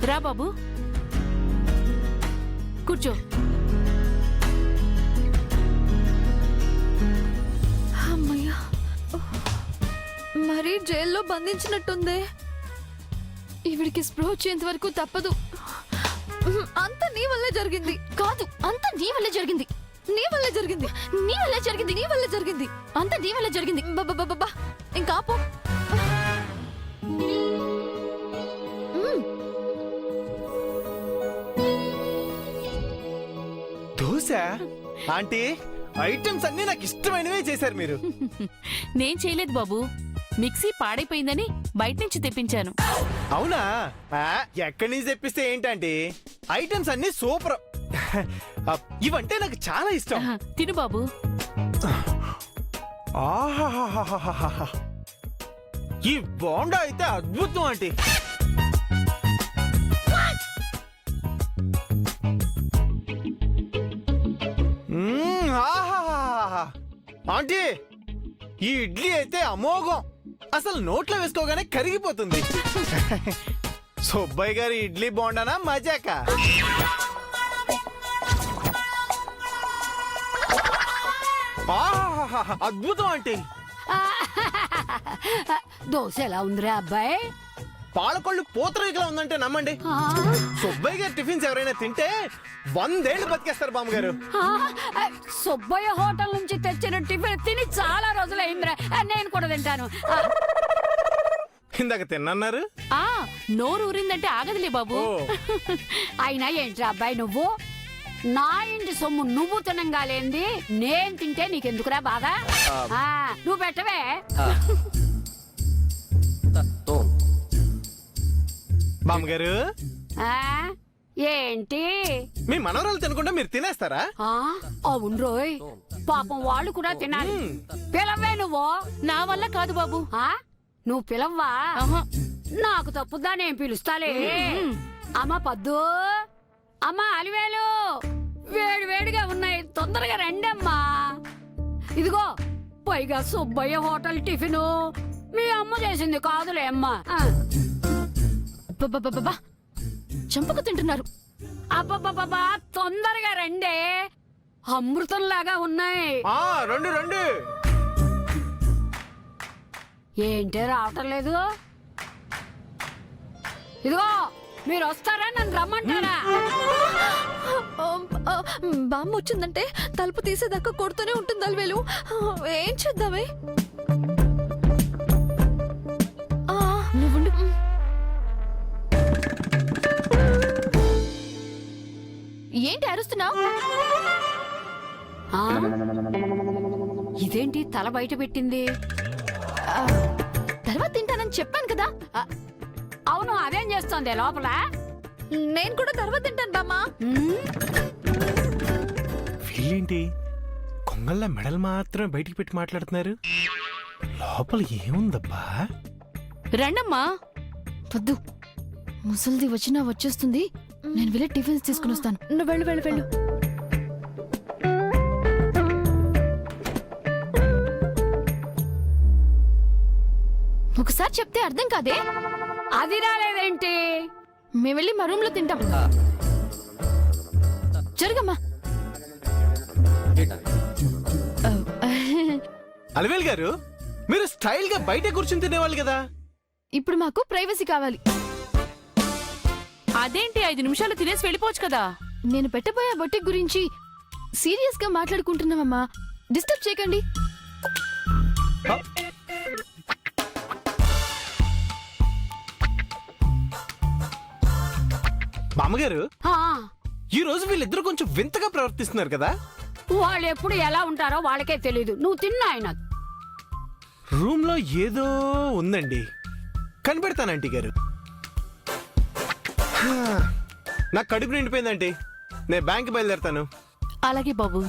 రా బాబు కూర్చో. అమ్మయ్యా, మరీ జైల్లో బంధించినట్టుందే. ఈవిడికి స్ప్రో వచ్చేంత వరకు తప్పదు. అంతా నీ వల్లే జరిగింది. కాదు, అంతా నీ వల్లే జరిగింది. నీ వల్లే జరిగింది. నీ వల్లే జరిగింది. నీ వల్లే జరిగింది. అంతా నీ వల్లే జరిగింది. బాబా ఇంకా ఆపు. దోశ ఆంటీ, ఐటమ్స్ అన్ని నాకు ఇష్టమైనవే చేశారు మీరు. నేను చేయలేదు బాబు, మిక్సీ పాడైపోయిందని బయట నుంచి తెప్పించాను. అవునా? ఎక్కడి నుంచి తెప్పిస్తే ఏంటంటే ఐటమ్స్ అన్ని సూపర్. ఇవంటే నాకు చాలా ఇష్టం. తిను బాబు. ఆహాహాహాహాహా, ఈ బోండా అయితే అద్భుతం ఆంటీ. ఆహాహాహా, ఆంటీ ఈ ఇడ్లీ అయితే అమోఘం. అసలు నోట్లో వేసుకోగానే కరిగిపోతుంది. సుబ్బయ్య గారి ఇడ్లీ బోండానా మజాక? అద్భుతం ఆంటీ. దోశ ఎలా ఉందిరా అబ్బాయి? పాలకొళ్ళు పూతరేకలా ఉందంటే నమ్మండి. సుబ్బయ్య గారి టిఫిన్స్ ఎవరైనా తింటే 100 ఏళ్ళు బతికేస్తారు బామ్మగారు. సుబ్బయ్య హోటల్ నుంచి తెచ్చిన టిఫిన్ తిని చాలా రోజులైందిరా. నేను కూడా తింటాను. ఇందాక తిన్నన్నారు. నోరు ఊరిందంటే ఆగదులే బాబు. అయినా ఏంట్రా అబ్బాయి, నువ్వు నా ఇంటి సొమ్ము నువ్వు తినంగాలేంది, నేను తింటే నీకెందుకురా బాధ? నువ్వు పెట్టవే. బామ్మగారు ఏంటి మీ మనవరాలు తినకుండా మీరు తినేస్తారా? అవును రోయ్, పాపం వాళ్ళు కూడా తినాలి. పిలవే నువ్వు. నా వల్ల కాదు బాబు. నువ్వు పిలవ్వా? నాకు తప్పుదా, నేను పిలుస్తాలే. అమ్మ పద్దు, అమ్మ అలివేలు, వేడి వేడిగా ఉన్నాయి, తొందరగా రండి అమ్మా. ఇదిగో పైగా సుబ్బయ్య హోటల్ టిఫిను మీ అమ్మ చేసింది కాదులే అమ్మా. చంపకు తింటున్నారు. అబ్బబ్బబ్బా, తొందరగా రండి, అమృతంలాగా ఉన్నాయి. రండి రండి. ఏంటే రావటం లేదు? ఇదిగో మీరు వస్తారా, నన్ను రమ్మంటారా? బామ్మ వచ్చిందంటే తలుపు తీసేదాకా కొడుతూనే ఉంటుంది అలివేలు. ఏం చేద్దామే? నువ్వుండు. ఏంటి అరుస్తున్నావు? ఇదేంటి తల బయట పెట్టింది? తర్వాత తింటానని చెప్పాను కదా. అవును, అదేం చేస్తోంది లోపల? నేను కూడా తర్వాత తింటాను బామ్మా. వీళ్ళేంటి కొంగళ్ళ మెడలు మాత్రం బయటికి పెట్టి మాట్లాడుతున్నారు? లోపల ఏముందబ్బా? రండమ్మా. వద్దు, ముసలిది వచ్చినా వచ్చేస్తుంది. నేను వెళ్ళి టిఫిన్స్ తీసుకుని వస్తాను. నువ్వు వెళ్ళు వెళ్ళు వెళ్ళు. ఒకసారి చెప్తే అర్థం కాదే? అది రాలేదేంటి? మేము వెళ్ళి మా రూమ్ లో తింటాం. జరగమ్మా. అలివేల్ గారు, మీరు స్టైల్ గా బయట కూర్చుని తినేవాళ్ళు కదా. ఇప్పుడు మాకు ప్రైవసీ కావాలి. అదేంటి 5 నిమిషాలు తినేసి వెళ్ళిపోవచ్చు కదా. నేను పెట్టబోయే బొట్టి గురించి సీరియస్ గా మాట్లాడుకుంటున్నామమ్మా. డిస్టర్బ్ చేయకండి. బామ్మగారు, ఆ, ఈ రోజు వీళ్ళిద్దరు కొంచెం వింతగా ప్రవర్తిస్తున్నారు కదా. వాళ్ళు ఎప్పుడు ఎలా ఉంటారో వాళ్ళకే తెలీదు. నువ్వు తిన్నా ఆయన. రూమ్ లో ఏదో ఉందండి, కనిపెడతాను ఆంటీ గారు. నాకు కడుపు నిండిపోయిందంటే నేను బ్యాంక్ బయలుదేరతాను. అలాగే బాబు.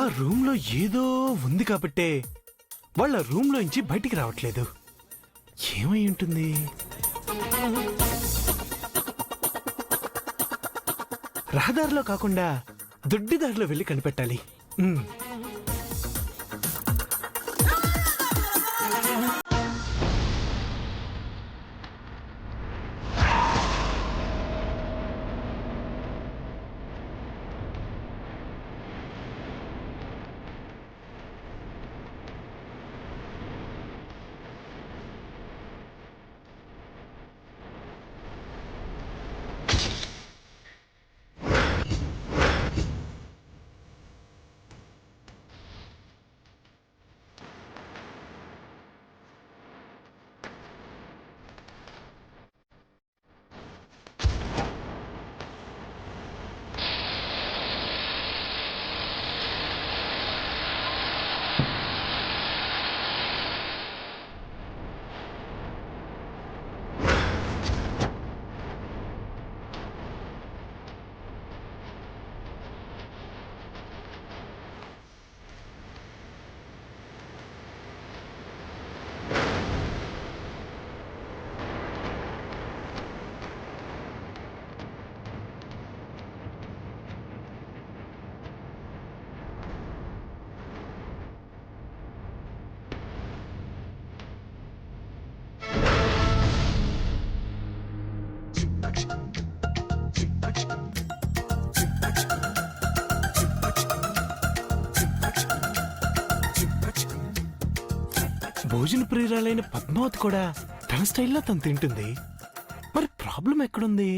ఆ రూమ్ లో ఏదో ఉంది కాబట్టే వాళ్ళ రూమ్ లోంచి బయటికి రావట్లేదు. ఏమై ఉంటుంది? రహదారిలో కాకుండా దొడ్డిదారిలో వెళ్ళి కనిపెట్టాలి. భోజన ప్రియురాలైన పద్మావతి కూడా తన స్టైల్లో తను తింటుంది. మరి ప్రాబ్లం ఎక్కడుంది?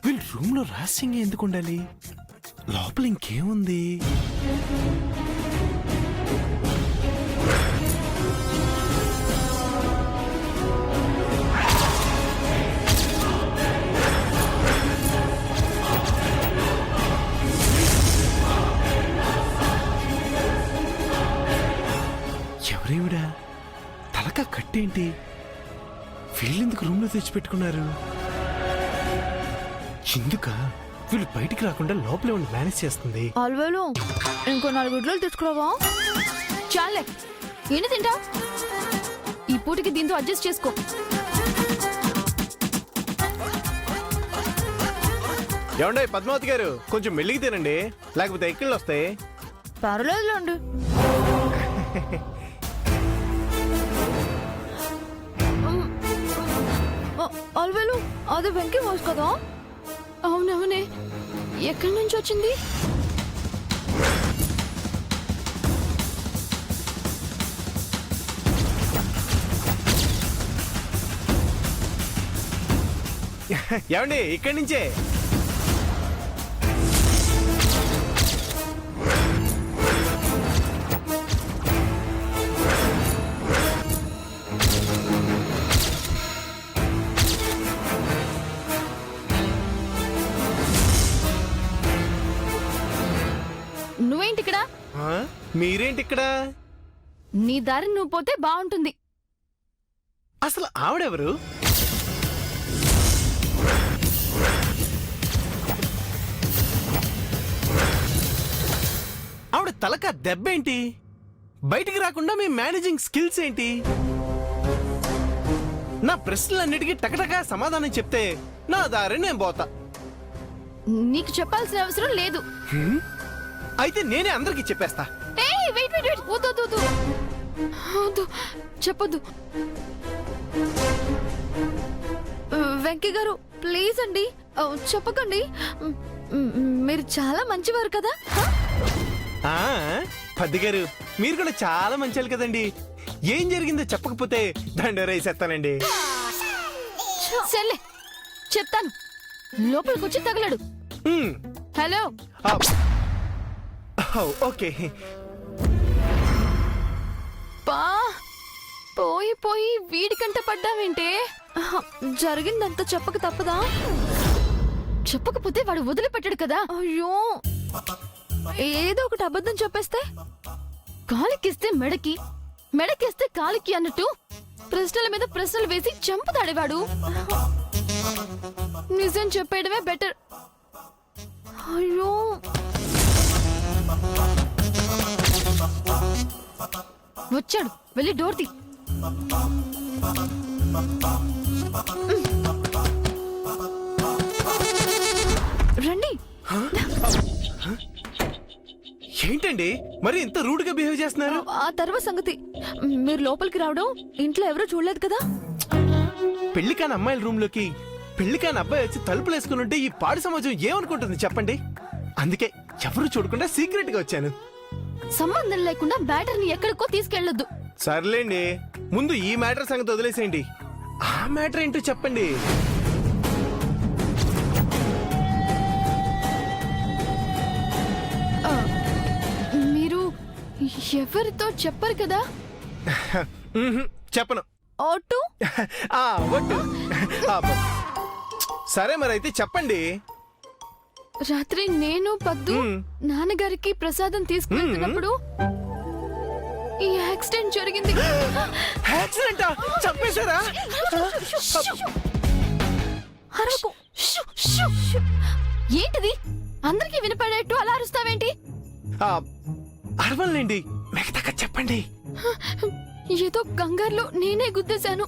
వీళ్ళు రూమ్ లో రహస్యంగా ఎందుకు ఉండాలి? లోపల ఇంకేముంది? ఎవరేవిడా? తలకా కట్టేంటి? వీళ్ళెందుకు రూమ్ లో తెచ్చిపెట్టుకున్నారు? ఎందుక వీళ్ళు బయటికి రాకుండా లోపలే ఉండి మేనేజ్ చేస్తుంది. అల్వేలు ఇంకో 4 గుడ్లు తెచ్చుకురావా? చాలే, ఎన్ని తింటా? ఈ పూటకి దీంతో అడ్జస్ట్ చేసుకో. ఏమండే పద్మావతి గారు, కొంచెం మెల్లిగి తినండి, లేకపోతే ఎక్కిళ్ళు వస్తాయి. పర్లేదులేండి. అల్వేలు, అది వెంకీ వాయిస్ కదా? అవునవునే, ఎక్కడి నుంచి వచ్చింది? ఏమండి ఇక్కడి నుంచే. నువ్వేంటి ఇక్కడ? మీరేంటి ఇక్కడ? నీ దారి నువ్వు పోతే బాగుంటుంది. అసలు ఆవిడెవరు? ఆవిడ తలక దెబ్బేంటి? బయటికి రాకుండా మీ మేనేజింగ్ స్కిల్స్ ఏంటి? నా ప్రశ్నలన్నిటికీ టకటకా సమాధానం చెప్తే నా దారి నేను పోతా. నీకు చెప్పాల్సిన అవసరం లేదు. అయితే నేనే అందరికి చెప్పేస్తా. చెప్పొద్దు వెంకీ గారు, ప్లీజ్ అండి, చెప్పకండి. మీరు చాలా మంచివారు కదా. పద్ది గారు, మీరు కూడా చాలా మంచి కదండి. ఏం జరిగిందో చెప్పకపోతే దండరేసేస్తానండి. సర్లే, చెప్తాను. లోపలికి వచ్చి తగలడు. హలో. ఓకే. పోయి పోయి వీడికంట పడ్డావేంటే? జరిగిందంతా చెప్పక తప్పదా? చెప్పకపోతే వాడు వదిలిపెట్టాడు కదా. అయ్యో, ఏదో ఒకటి అబద్ధం చెప్పేస్తే, కాలికిస్తే మెడకి, మెడకిస్తే కాలికి అన్నట్టు ప్రశ్నల మీద ప్రశ్నలు వేసి చంపుతాడేవాడు. నిజం చెప్పేయడమే బెటర్. అయ్యో, వచ్చాడు, వెళ్ళి డోర్ తీ. రండి. ఏంటండి మరి ఇంత రూడ్ గా బిహేవ్ చేస్తున్నారు? ఆ తర్వాత సంగతి. మీరు లోపలికి రావడం ఇంట్లో ఎవరూ చూడలేదు కదా. పెళ్లి కాని అమ్మాయిల రూమ్ లోకి పెళ్లి కాని అబ్బాయి వచ్చి తలుపులు వేసుకుని ఉంటే ఈ పాడు సమాజం ఏమనుకుంటుంది చెప్పండి. అందుకే ఎవరు చూడకుండా సీక్రెట్ గా వచ్చాను. సంబంధం లేకుండా బ్యాటర్ని ఎక్కడికో తీసుకెళ్లొద్దు. సర్లేండి, ముందు ఈ మ్యాటర్ సంగతి వదిలేసేయండి. ఆ మ్యాటర్ ఏంటో చెప్పండి. మీరు ఎవరితో చెప్పరు కదా. మ్మ్హ్, చెప్పను. ఓటు ఆ, ఒట్టు. ఆ, సరే మరి అయితే చెప్పండి. రాత్రి నేను పద్దు నాన్నగారికి ప్రసాదం తీసుకువెళ్తున్నప్పుడు ఈ యాక్సిడెంట్ జరిగింది. యాక్సిడెంటా? చంపేశారా? అరవకు. Shoe, shoe, shoe. ఏంటిది? అందరికీ వినపడేట్టు అలా అరుస్తావేంటి? ఆ, అరవలేండి, మిగతా చెప్పండి. ఏదో కంగారులో నేనే గుద్దేశాను.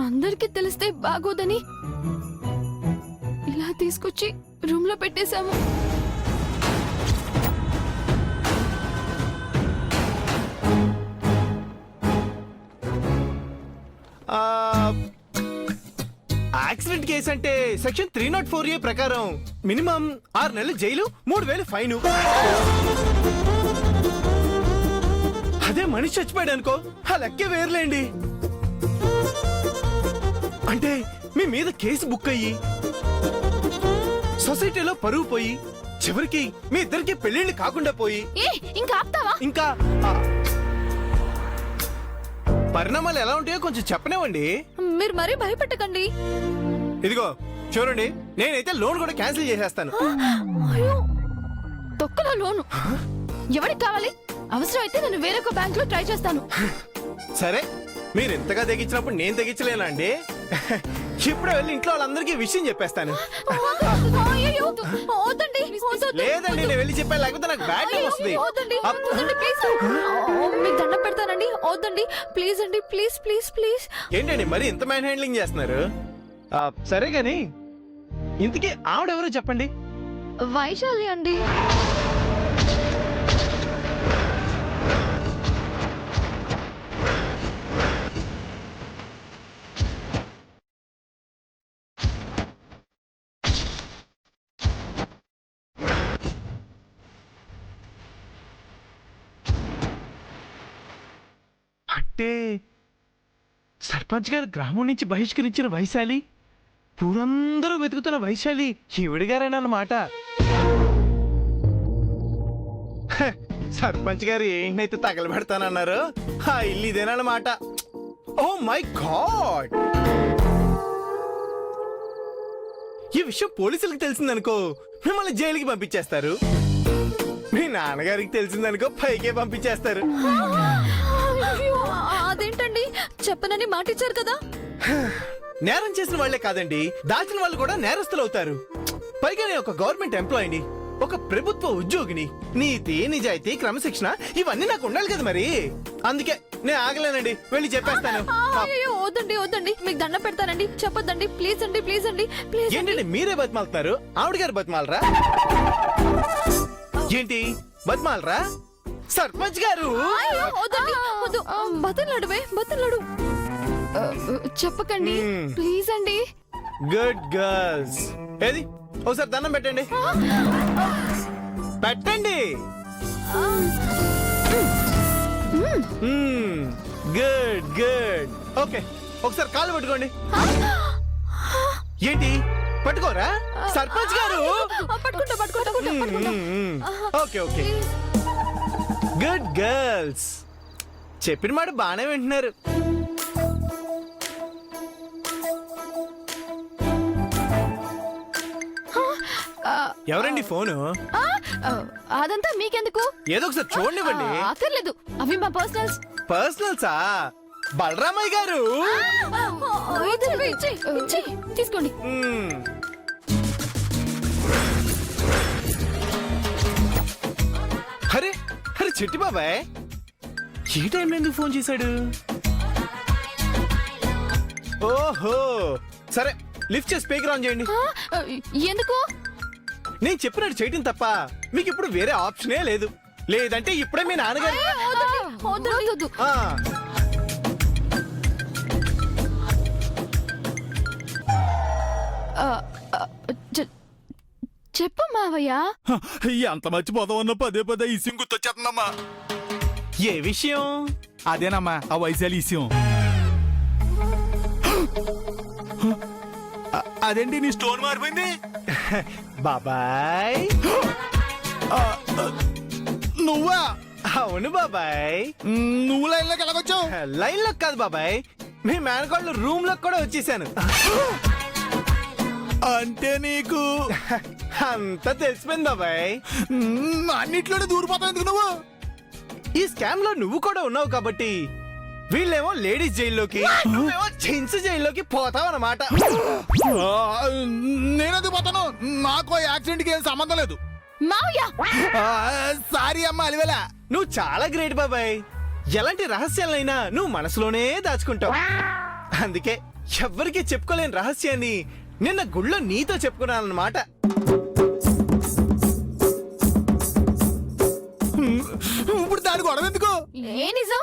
అందరికీ తెలిస్తే బాగోదని ఇలా తీసుకొచ్చి రూమ్ లో పెట్టేశాము. యాక్సిడెంట్ కేసు అంటే సెక్షన్ 304A ప్రకారం మినిమం 6 నెలలు జైలు, 3000 ఫైన్. అదే మనిషి చచ్చిపోయాడు అనుకో, ఆ లెక్కే వేర్లేండి. అంటే మీ మీద కేసు బుక్ అయ్యి సొసైటీలో పరువు పోయి చివరికి మీ ఇద్దరికి పెళ్లిళ్ళు కాకుండా పోయి ఇంకా ఆపుతావా? ఇంకా పరిణామాలు ఎలా ఉంటాయో కొంచెం చెప్పనివ్వండి. మీరు మరీ భయపెట్టకండి. ఇదిగో చూడండి, నేనైతే లోన్ కూడా క్యాన్సిల్ చేసేస్తాను. అయ్యో, తొక్కలో లోను ఎవరికి కావాలి? అవసరమైతే నేను వేరొక బ్యాంక్ లో ట్రై చేస్తాను. సరే, మీరు ఎంతగా తెగించినప్పుడు నేను తెగించలేనా అండి? ఇప్పుడే వెళ్ళి ఇంట్లో వాళ్ళందరికీ విషయం చెప్పేస్తాను. అయ్యయ్యో, వద్దండి, వద్దు. లేదండి, నేను వెళ్ళి చెప్పాను, లేకపోతే నాకు బ్యాడ్ నేమ్ వస్తుంది. వద్దండి, వద్దండి, ప్లీజ్. మీకు దండం పెడతానండి, వద్దండి, ప్లీజ్ అండి, ప్లీజ్ ప్లీజ్ ప్లీజ్. ఏంటండి మరి ఇంత మ్యాన్ హ్యాండ్లింగ్ చేస్తున్నారు? సరే గాని ఇంతకీ ఆవిడెవరో చెప్పండి. వైశాలి అండి. అంటే సర్పంచ్ గారు గ్రామం నుంచి బహిష్కరించిన వైశాలి, పూరందరూ వెతుకుతున్న వైశాలి ఈవిడ గారేనన్నమాట. సర్పంచ్ గారు ఏంటైతే తగలబెడతానన్నారు, ఆ ఇల్లు ఇదేనన్నమాట. Oh my God! ఈ విషయం పోలీసులకు తెలిసిందనుకో మిమ్మల్ని జైలుకి పంపించేస్తారు. మీ నాన్నగారికి తెలిసిందనుకో పైకే పంపించేస్తారు. అయ్యో, అదేంటండి, చెప్పనని మాటిచ్చారు కదా. నేరం చేసిన వాళ్లే కాదండి, దాచిన వాళ్ళు కూడా నేరస్తులు అవుతారు. పైగా నేను ఒక గవర్నమెంట్ ఎంప్లాయీని, ఒక ప్రభుత్వ ఉద్యోగిని. నీతి, నిజాయితీ, క్రమశిక్షణ ఇవన్నీ నాకు ఉండాలి కదా మరి. అందుకే నేను ఆగలేనండి, వెళ్ళి చెప్పేస్తాను. అయ్యో, వద్దండి, వద్దండి, మీకు దండం పెడతానండి, చెప్పొద్దండి, ప్లీజ్ అండి, ప్లీజ్ అండి, ప్లీజ్. ఏంటండి మీరే బతిమాలుతున్నారు? ఆవిడ గారు బతిమాలరా? ఏంటి బతిమాలరా? సర్పంచ్ గారు అయ్యో, వద్దండి, వద్దు. బతలాడువే, బతలాడు. చెప్పకండి, ప్లీజ్ అండి. Good girls. ఏది ఒకసారి దండం పెట్టండి. పెట్టండి. Good good. ఓకే, ఒకసారి కాళ్ళు పట్టుకోండి. ఏంటి పట్టుకోరా? సర్పంచ్ గారు పట్టుకుంటా, పట్టుకుంటా, పట్టుకుంటా. Okay okay. Good girls. చెప్పిన మాట బాగానే వింటున్నారు. ఎవరండి ఫోను? అదంతా మీకెందుకు? ఏదో ఒకసారి చూడండివ్వండి. అక్కర్లేదు, అవి మా పర్సనల్స్. పర్సనల్సా? బలరామయ్య గారు తీసుకోండి. అరే అరే చిట్టి బాబాయ్, ఈ టైంలో ఎందుకు ఫోన్ చేశాడు? ఓహో సరే, లిఫ్ట్ చేసి స్పీకర్ ఆన్ చేయండి. ఎందుకు? నేను చెప్పినట్టు చేయటం తప్ప మీకు ఇప్పుడు వేరే ఆప్షనే లేదు. లేదంటే ఇప్పుడే మీ నాన్నగారు వద్దు. ఆ, చెప్పు మావయ్య. ఎంత మర్చిపోతామన్నా పదే పదే ఈ విషయం గుర్తొచ్చేస్తుందమ్మా. ఏ విషయం? అదేనమ్మా ఆ వైశాలి విషయం. అదేంటి నీ స్టోన్ మారిపోయింది? బాబాయ్. నువ్వా? అవును బాబాయ్. నువ్వు లైన్లోకి ఎలాగొచ్చావు? లైన్ లో కాదు బాబాయ్, మీ మేనకోళ్ళు రూమ్ లో కూడా వచ్చేసాను. అంటే నీకు అంతా తెలిసిపోయింది బాబాయ్. అన్నిట్లోనే దూరిపోతావు ఎందుకు నువ్వు? ఈ స్కామ్ లో నువ్వు కూడా ఉన్నావు కాబట్టి వీళ్ళేమో లేడీస్ జైల్లోకి, నువ్వేమో జెంట్స్ జైల్లోకి పోతావు అన్నమాట. నేనెందుకు పోతాను? నాకు యాక్సిడెంట్ కి ఏం సంబంధం లేదు. మావయ్య సారీ అమ్మా అలివేళ. నువ్వు చాలా గ్రేట్ బాబాయ్. ఎలాంటి రహస్యాలైనా నువ్వు మనసులోనే దాచుకుంటావు. అందుకే ఎవ్వరికీ చెప్పుకోలేని రహస్యాన్ని నిన్న గుళ్ళో నీతో చెప్పుకున్నానన్నమాట. ఇప్పుడు దాని గొడవ ఎందుకు? ఏ నిజం?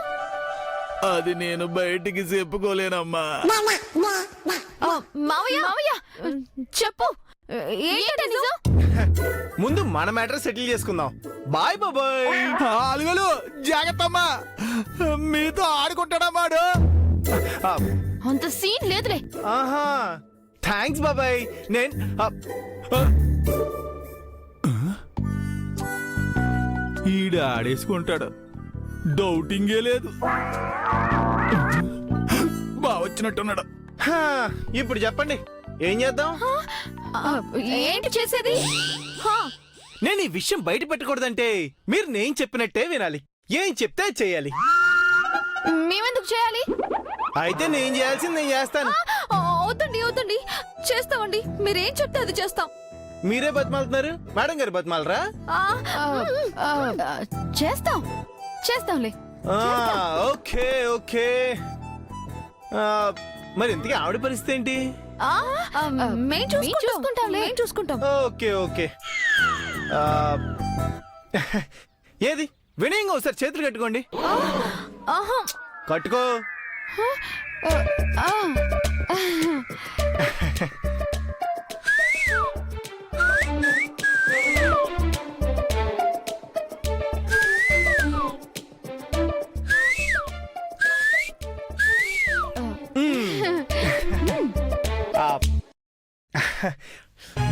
అది నేను బయటికి చెప్పుకోలేనమ్మా. మావయ్య చెప్పు, ఏంటి నిజం? ముందు మన మ్యాటర్ సెటిల్ చేసుకుందాం. బాయ్ బాబాయ్. అలుగలు జాగ్రత్త అమ్మా, మీతో ఆడుకుంటాడమ్మాడు. అంత సీన్ లేదులే. ఆహా థ్యాంక్స్ బాబాయ్. నేను ఈడు ఆడేసుకుంటాడు, డౌటింగే లేదు. బాగా వచ్చినట్టున్నాడు. హా, ఇప్పుడు చెప్పండి ఏం చేద్దాం? ఏంటి చేసేది? నేను ఈ విషయం బయట పెట్టకూడదంటే మీరు నేను చెప్పినట్టే వినాలి. ఏం చెప్తే అది చేయాలి. మేమెందుకు చేయాలి? అయితే నేను చేయాల్సింది నేను చేస్తాను. వద్దండి చేస్తామండి. మీరేం చెప్తే అది చేస్తాం. మీరే బతిమాలుతున్నారు, మేడం గారు బతిమాలరా? చేస్తాంలే. Okay okay. మరి ఇంతకీ ఆవిడ పరిస్థితి ఏంటి? మేము చూసుకుంటాం. Okay okay. ఏది వినయంగా ఒకసారి చేతులు కట్టుకోండి. కట్టుకో.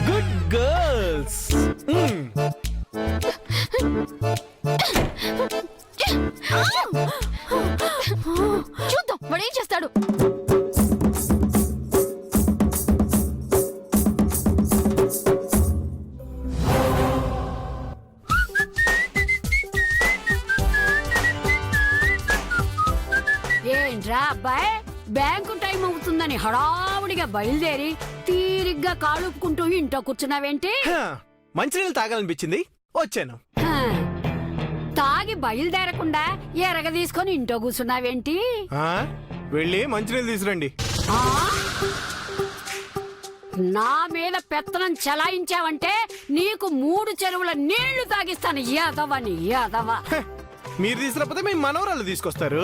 Good girls. చూద్దాం వాడు ఏం చేస్తాడు. ఏంట్రా అబ్బాయి, బ్యాంకు టైం అవుతుందని హడావుడిగా బయలుదేరి తీరిగ్గా కాలుపుకుంటూ ఇంట్లో కూర్చున్నావేంటి? మంచినీళ్ళు తాగాలనిపించింది, వచ్చాను. హా, తాగి బయలుదేరకుండా ఎరగ తీసుకొని ఇంట్లో కూర్చున్నావేంటి? వెళ్ళి మంచినీళ్ళు తీసురండి. ఆ? నా మీద పెత్తనం చలాయించావంటే నీకు 3 చెరువుల నీళ్లు తాగిస్తాను. యాదవని యాదవ. మీరు తీసుకురాకపోతే మీ మనవరాలు తీసుకొస్తారు.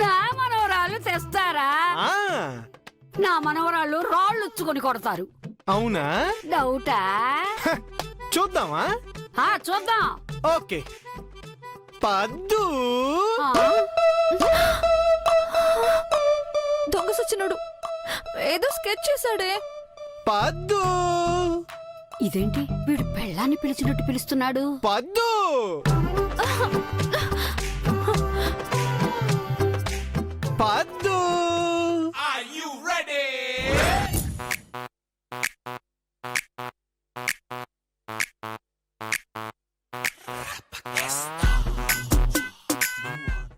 నా మనవరాలు తెస్తారా? నా మనవరాళ్ళు రాళ్ళుచ్చుకొని కొడతారు. అవునా? డౌటా? చూద్దామా? చూద్దాం. ఓకే. పద్దు దొంగ సచ్చినోడు ఏదో స్కెచ్ చేశాడే. పద్దు ఇదేంటి వీడు పెళ్ళాన్ని పిలిచినట్టు పిలుస్తున్నాడు? పద్దు పద్దు